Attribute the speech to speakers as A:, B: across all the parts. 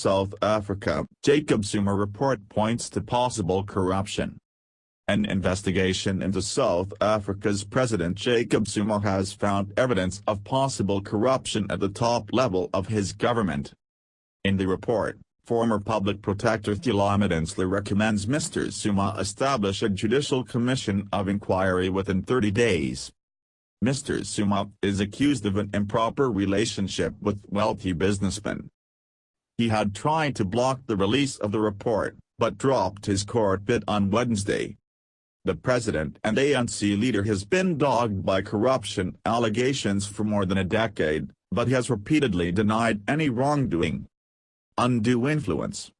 A: South Africa. Jacob Zuma report points to possible corruption. An investigation into South Africa's President Jacob Zuma has found evidence of possible corruption at the top level of his government. In the report, former Public Protector Thilamat Insler recommends Mr. Zuma establish a judicial commission of inquiry within 30 days. Mr. Zuma is accused of an improper relationship with wealthy businessmen. He had tried to block the release of the report, but dropped his court bid on Wednesday. The president and ANC leader has been dogged by corruption allegations for more than a decade, but he has repeatedly denied any wrongdoing. Undue influence.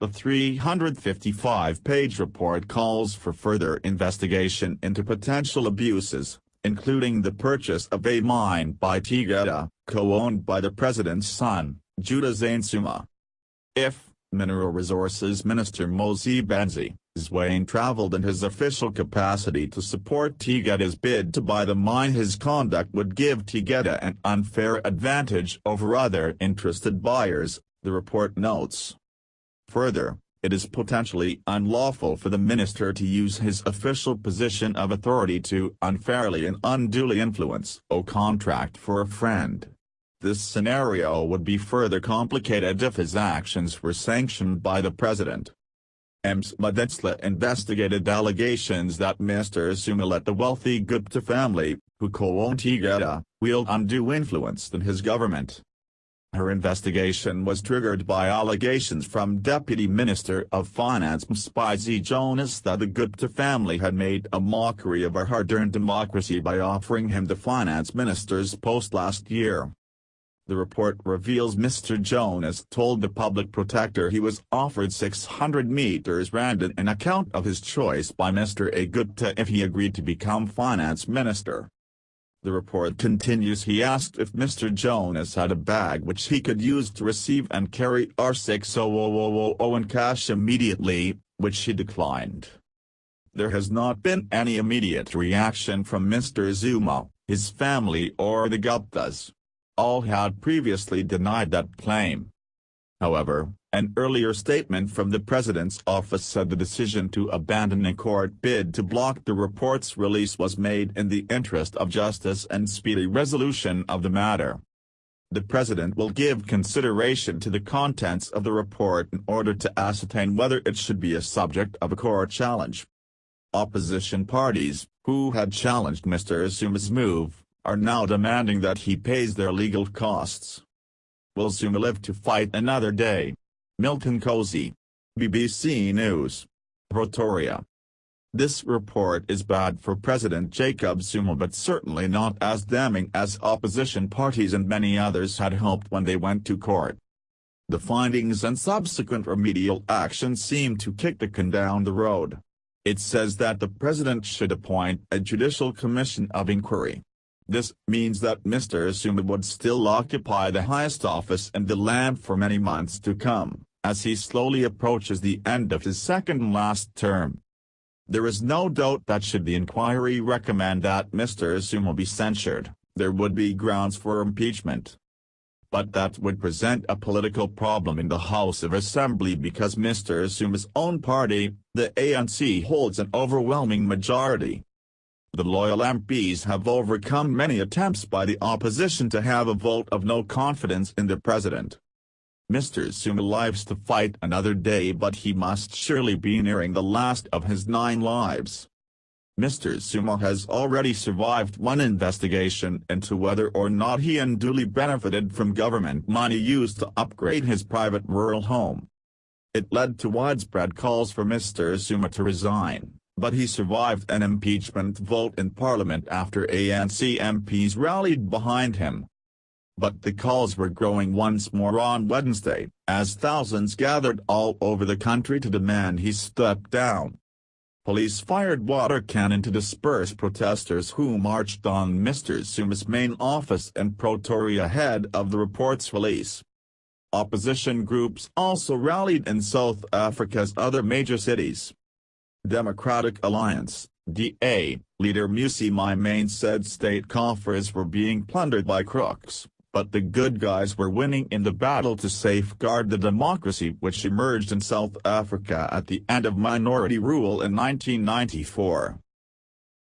A: The 355-page report calls for further investigation into potential abuses, including the purchase of a mine by Tegeta, co-owned by the president's son, Judah Zuma. If Mineral Resources Minister Mosibenzi Zwane traveled in his official capacity to support Tegeta's bid to buy the mine, his conduct would give Tegeta an unfair advantage over other interested buyers, the report notes. Further, it is potentially unlawful for the minister to use his official position of authority to unfairly and unduly influence a contract for a friend. This scenario would be further complicated if his actions were sanctioned by the president. Insler investigated allegations that Mr. Zuma let the wealthy Gupta family, who co-own Tegeta, wield undue influence in his government. Her investigation was triggered by allegations from Deputy Minister of Finance Mspizi Jonas that the Gupta family had made a mockery of our hard-earned democracy by offering him the finance minister's post last year. The report reveals Mr. Jonas told the public protector he was offered 600 meters rand in an account of his choice by Mr. A. Gupta if he agreed to become finance minister. The report continues. He asked if Mr. Jonas had a bag which he could use to receive and carry R60000 in cash immediately, which he declined. There has not been any immediate reaction from Mr. Zuma, his family or the Guptas. All had previously denied that claim. However, an earlier statement from the president's office said the decision to abandon a court bid to block the report's release was made in the interest of justice and speedy resolution of the matter. The president will give consideration to the contents of the report in order to ascertain whether it should be a subject of a court challenge. Opposition parties, who had challenged Mr. Zuma's move, are now demanding that he pays their legal costs. Will Zuma live to fight another day? Milton Cozy, BBC News, Pretoria. This report is bad for President Jacob Zuma, but certainly not as damning as opposition parties and many others had hoped when they went to court. The findings and subsequent remedial action seem to kick the can down the road. It says that the president should appoint a judicial commission of inquiry. This means that Mr. Zuma would still occupy the highest office in the land for many months to come, as he slowly approaches the end of his second-last term. There is no doubt that should the inquiry recommend that Mr. Zuma be censured, there would be grounds for impeachment. But that would present a political problem in the House of Assembly because Mr. Zuma's own party, the ANC, holds an overwhelming majority. The loyal MPs have overcome many attempts by the opposition to have a vote of no confidence in the president. Mr. Zuma lives to fight another day, but he must surely be nearing the last of his 9 lives. Mr. Zuma has already survived one investigation into whether or not he unduly benefited from government money used to upgrade his private rural home. It led to widespread calls for Mr. Zuma to resign, but he survived an impeachment vote in Parliament after ANC MPs rallied behind him. But the calls were growing once more on Wednesday, as thousands gathered all over the country to demand he step down. Police fired water cannon to disperse protesters who marched on Mr. Zuma's main office in Pretoria ahead of the report's release. Opposition groups also rallied in South Africa's other major cities. Democratic Alliance, DA, leader Mmusi Maimane said state coffers were being plundered by crooks, but the good guys were winning in the battle to safeguard the democracy which emerged in South Africa at the end of minority rule in 1994.